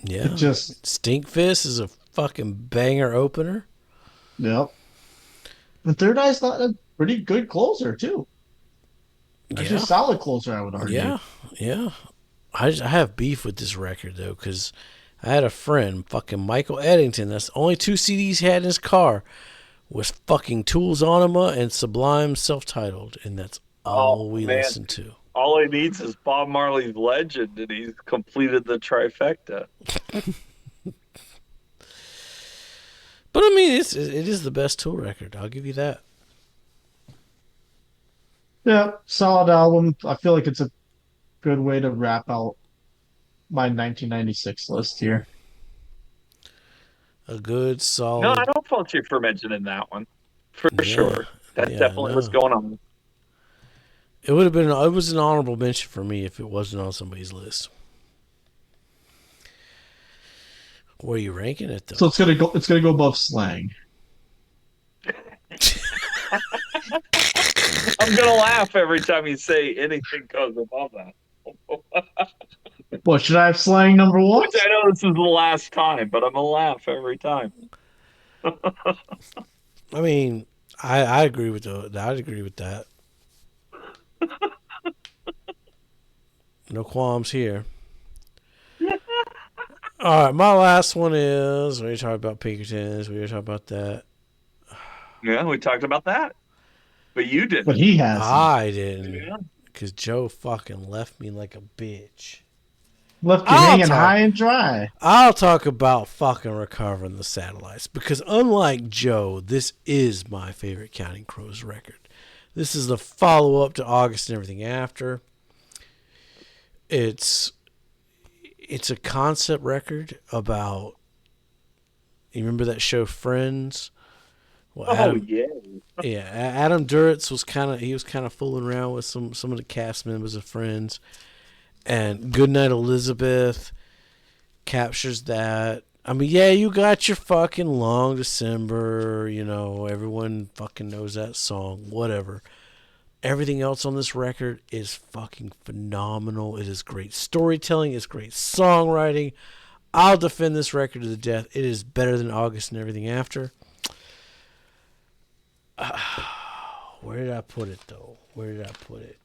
Speaker 4: It just
Speaker 1: Stinkfist is a fucking banger opener.
Speaker 4: Yep. The Third Eye's not a pretty good closer too. Actually,
Speaker 1: Yeah,
Speaker 4: solid closer, I would argue.
Speaker 1: yeah. I have beef with this record though, because I had a friend, fucking Michael Eddington. That's the only 2 CDs he had in his car was fucking Tools Anima and Sublime self-titled, and that's all we
Speaker 3: man.
Speaker 1: listened to.
Speaker 3: All he needs is Bob Marley's Legend, and he's completed the trifecta.
Speaker 1: But I mean, it is the best Tool record. I'll give you that.
Speaker 4: Yeah, solid album. I feel like it's a good way to wrap out my 1996 list here.
Speaker 1: A good, solid.
Speaker 3: No, I don't fault you for mentioning that one. For sure. That definitely was going on.
Speaker 1: It would have been. It was an honorable mention for me if it wasn't on somebody's list. Where are you ranking it though?
Speaker 4: So it's gonna go above Slang.
Speaker 3: I'm gonna laugh every time you say anything goes above that.
Speaker 4: What should I have Slang number 1?
Speaker 3: Which I know this is the last time, but I'm gonna laugh every time.
Speaker 1: I mean, I agree with I'd agree with that. No qualms here. All right, my last one is we talked about Pinkertons. We were talking about that.
Speaker 3: Yeah, we talked about that, but you didn't.
Speaker 4: But he has.
Speaker 1: I didn't, because Joe fucking left me like a bitch.
Speaker 4: Left you hanging high and dry.
Speaker 1: I'll talk about fucking Recovering the Satellites, because unlike Joe, this is my favorite Counting Crows record. This is the follow-up to August and Everything After. It's a concept record about, you remember that show Friends? Well, Adam Duritz was kind of fooling around with some of the cast members of Friends, and Goodnight Elizabeth captures that. I mean, yeah, you got your fucking Long December, everyone fucking knows that song, whatever. Everything else on this record is fucking phenomenal. It is great storytelling. It's great songwriting. I'll defend this record to the death. It is better than August and Everything After. Where did I put it, though? Where did I put it?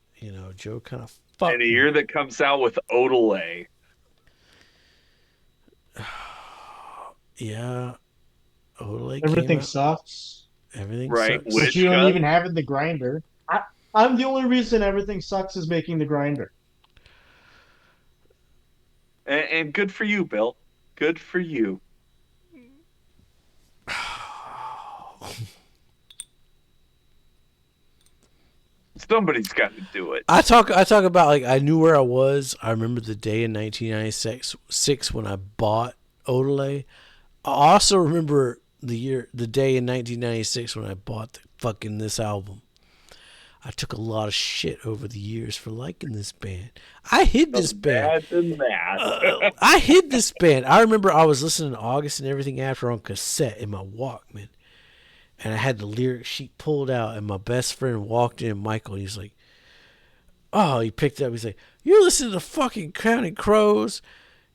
Speaker 1: Joe kind of fucked
Speaker 3: in a year that comes out with Odelay.
Speaker 1: Yeah. Odelay
Speaker 4: Everything sucks.
Speaker 1: Everything
Speaker 3: right,
Speaker 1: sucks.
Speaker 4: But you don't even have in the grinder. I'm the only reason Everything Sucks is making the grinder.
Speaker 3: And good for you, Bill. Good for you. Somebody's got to do it.
Speaker 1: I talk about, like, I knew where I was. I remember the day in 1996 when I bought Odelay. I also remember the day in 1996 when I bought this album. I took a lot of shit over the years for liking this band. I hid this band. I hid this band. I remember I was listening to August and Everything After on cassette in my Walkman. And I had the lyric sheet pulled out, and my best friend walked in, Michael, and he's like, oh, he picked it up. He's like, you listen to fucking Counting Crows?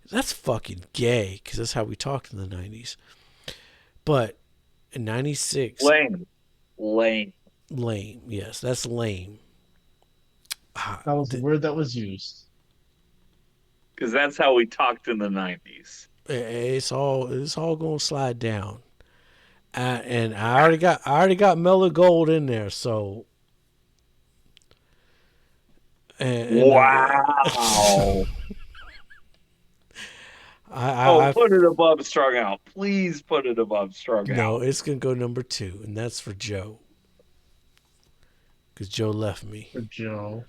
Speaker 1: That's fucking gay, because that's how we talked in the 90s. But in 96... Lame, yes, that's lame.
Speaker 4: That was the word that was used.
Speaker 3: Because that's how we talked in the 90s.
Speaker 1: It's all going to slide down. And I already got Mellow Gold in there, so.
Speaker 3: Wow. Put it above Strung Out. Please put it above Strung Out.
Speaker 1: No, it's going to go number 2, and that's for Joe. Because Joe left me.
Speaker 4: For Joe.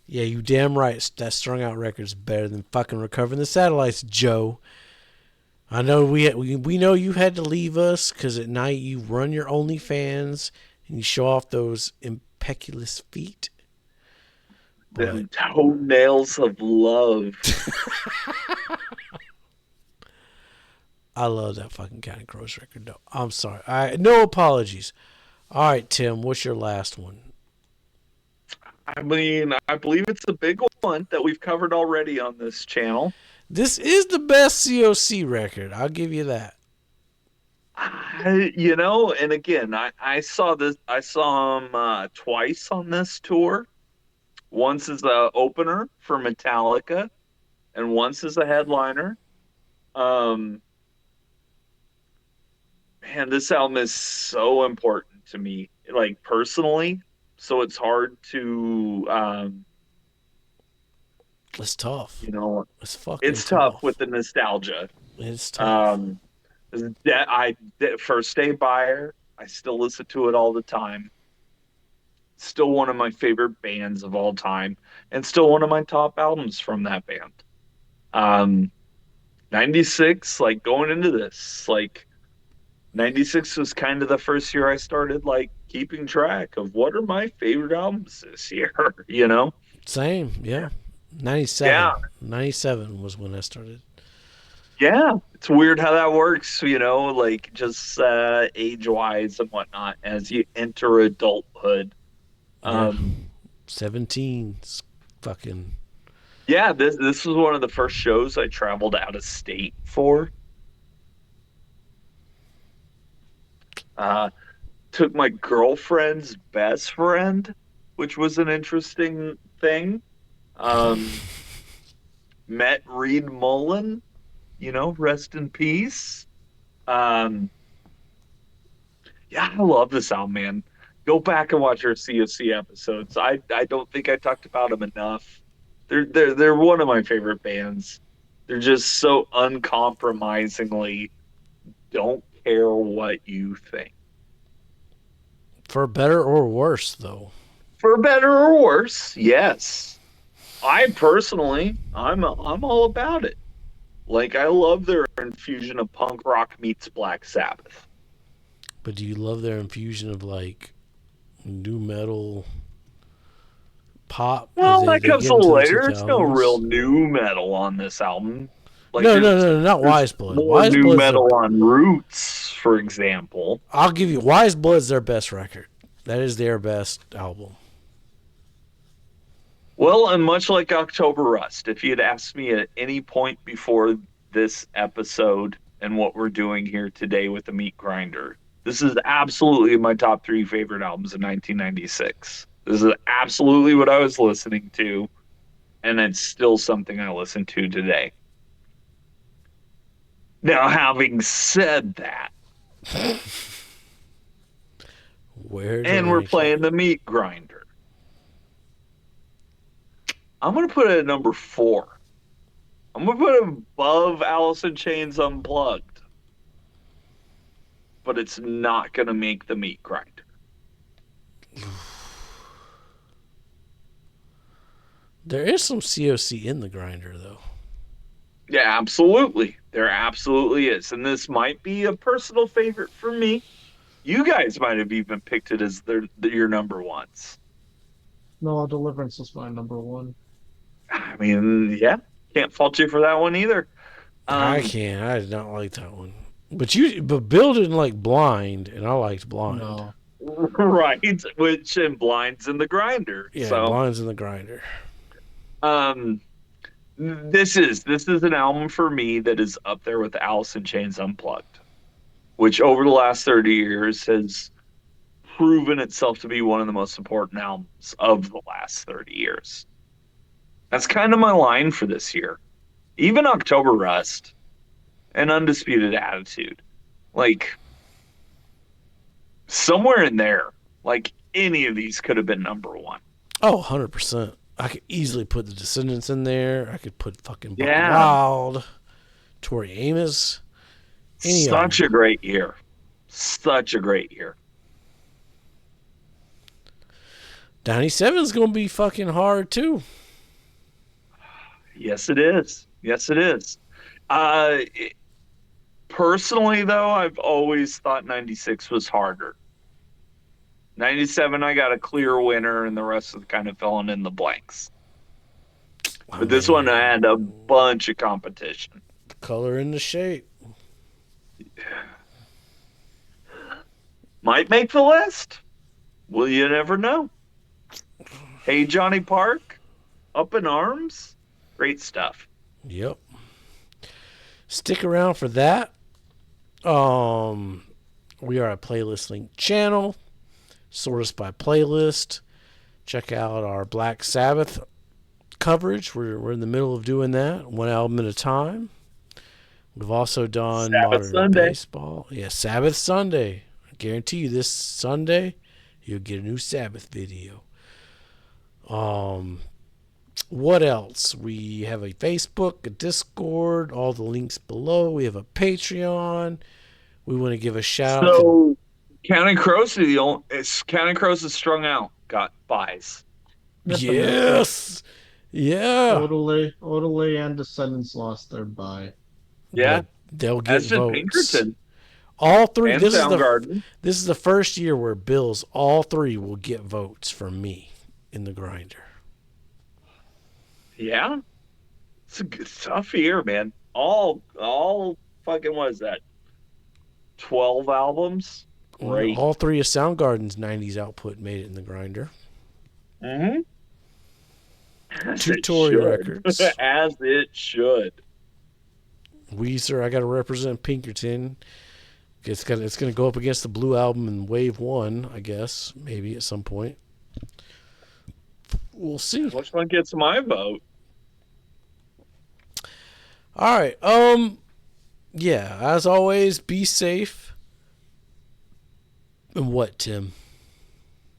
Speaker 1: Yeah, you damn right. That Strung Out record's better than fucking Recovering the Satellites, Joe. I know we know you had to leave us because at night you run your OnlyFans and you show off those impeculous feet.
Speaker 3: The toenails of love.
Speaker 1: I love that fucking Counting Crows record, though. I'm sorry. No apologies. All right, Tim, what's your last one?
Speaker 3: I mean, I believe it's the big one that we've covered already on this channel.
Speaker 1: This is the best COC record. I'll give you that.
Speaker 3: And again, I saw this. I saw him twice on this tour. Once as a opener for Metallica, and once as a headliner. Um, Man, this album is so important to me, like personally. So it's hard to,
Speaker 1: It's tough. It's fucking
Speaker 3: it's tough
Speaker 1: tough.
Speaker 3: with the nostalgia.
Speaker 1: It's tough.
Speaker 3: Um, First Day Buyer. I still listen to it all the time. Still one of my favorite bands of all time, and still one of my top albums from that band. Um, 96, like going into this, like 96 was kind of the first year I started like keeping track of what are my favorite albums this year, you know?
Speaker 1: Same, yeah. 97.
Speaker 3: Yeah.
Speaker 1: 97 was when I started.
Speaker 3: Yeah. It's weird how that works, like just age-wise and whatnot as you enter adulthood.
Speaker 1: Yeah. 17 's fucking.
Speaker 3: Yeah, this was one of the first shows I traveled out of state for. Took my girlfriend's best friend, which was an interesting thing. Um, Met Reed Mullen, rest in peace. Um, yeah, I love this album, man. Go back and watch our COC episodes. I don't think I talked about them enough. They're one of my favorite bands. They're just so uncompromisingly don't care what you think.
Speaker 1: For better or worse, though.
Speaker 3: For better or worse, yes. I personally, I'm all about it. Like I love their infusion of punk rock meets Black Sabbath.
Speaker 1: But do you love their infusion of like new metal pop?
Speaker 3: Well, that
Speaker 1: they
Speaker 3: comes
Speaker 1: get
Speaker 3: a
Speaker 1: into
Speaker 3: little
Speaker 1: the
Speaker 3: later. There's no
Speaker 1: 2000s?
Speaker 3: real new metal on this album. Like
Speaker 1: No, not Wise Blood.
Speaker 3: More
Speaker 1: Wise
Speaker 3: new
Speaker 1: Blood's
Speaker 3: metal on Roots, for example.
Speaker 1: I'll give you Wise Blood's their best record. That is their best album.
Speaker 3: Well, and much like October Rust, if you had asked me at any point before this episode and what we're doing here today with the Meat Grinder, this is absolutely my top 3 favorite albums of 1996. This is absolutely what I was listening to, and it's still something I listen to today. Now, having said that, and we're playing the Meat Grinder, I'm going to put it at number 4. I'm going to put it above Alice in Chains Unplugged. But it's not going to make the Meat Grinder.
Speaker 1: There is some COC in the grinder, though.
Speaker 3: Yeah, absolutely. There absolutely is. And this might be a personal favorite for me. You guys might have even picked it as your number ones.
Speaker 4: No, Deliverance is my number 1.
Speaker 3: I mean, yeah. Can't fault you for that one either.
Speaker 1: I can't. I did not like that one. But Bill didn't like Blind, and I liked Blind.
Speaker 4: No.
Speaker 3: Right. Which and Blind's in the grinder.
Speaker 1: Yeah,
Speaker 3: so.
Speaker 1: Blind's in the grinder.
Speaker 3: This is an album for me that is up there with Alice in Chains Unplugged, which over the last 30 years has proven itself to be one of the most important albums of the last 30 years. That's kind of my line for this year. Even October Rust and Undisputed Attitude. Like, somewhere in there, like any of these could have been number 1.
Speaker 1: Oh, 100%. I could easily put the Descendants in there. I could put fucking Buck Wild, Tori Amos.
Speaker 3: Such a great year. Such a great year.
Speaker 1: 97 is going to be fucking hard, too.
Speaker 3: Yes, it is. Yes, it is. Personally, though, I've always thought 96 was harder. 97, I got a clear winner, and the rest of kind of filling in the blanks. But this one had a bunch of competition.
Speaker 1: The color and the shape.
Speaker 3: Might make the list. Well, you never know. Hey, Johnny Park, Up in Arms, great stuff.
Speaker 1: Yep. Stick around for that. We are a playlist link channel. Sort us by playlist. Check out our Black Sabbath coverage. We're in the middle of doing that, one album at a time. We've also done
Speaker 3: Sabbath
Speaker 1: Modern
Speaker 3: Sunday.
Speaker 1: Baseball. Yeah, Sabbath Sunday. I guarantee you this Sunday you'll get a new Sabbath video. What else? We have a Facebook, a Discord, all the links below. We have a Patreon. We want to give a shout out to
Speaker 3: So Counting Crows is strung out. Got buys.
Speaker 1: Yes. Yeah.
Speaker 4: Odelay and Descendants lost their bye.
Speaker 3: Yeah.
Speaker 1: But they'll get
Speaker 3: As did
Speaker 1: votes.
Speaker 3: Pinkerton
Speaker 1: All three.
Speaker 3: and
Speaker 1: This
Speaker 3: Soundgarden.
Speaker 1: is the first year where Bills, all three will get votes from me in the grinder.
Speaker 3: Yeah. It's a tough year, man. All fucking, what is that? 12 albums? Great.
Speaker 1: All three of Soundgarden's 90s output made it in the grinder.
Speaker 3: Mm-hmm.
Speaker 1: Two Tori records.
Speaker 3: As it should.
Speaker 1: Weezer, I got to represent Pinkerton. It's going to go up against the Blue Album in Wave 1, I guess, maybe at some point. We'll see.
Speaker 3: Which one gets my vote?
Speaker 1: All right. Yeah, as always, be safe. And what, Tim?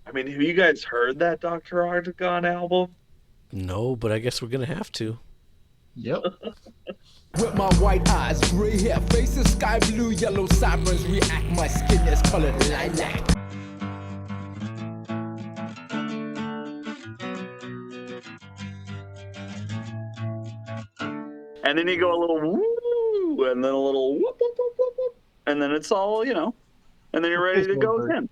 Speaker 3: I mean, have you guys heard that Dr. Octagon album?
Speaker 1: No, but I guess we're going to have to.
Speaker 4: Yep.
Speaker 5: With my white eyes, gray hair, faces, sky blue, yellow sirens react. My skin is colored lilac.
Speaker 3: And then you go a little woo, and then a little whoop, whoop, whoop, whoop, whoop, and then it's all, and then you're ready to go again.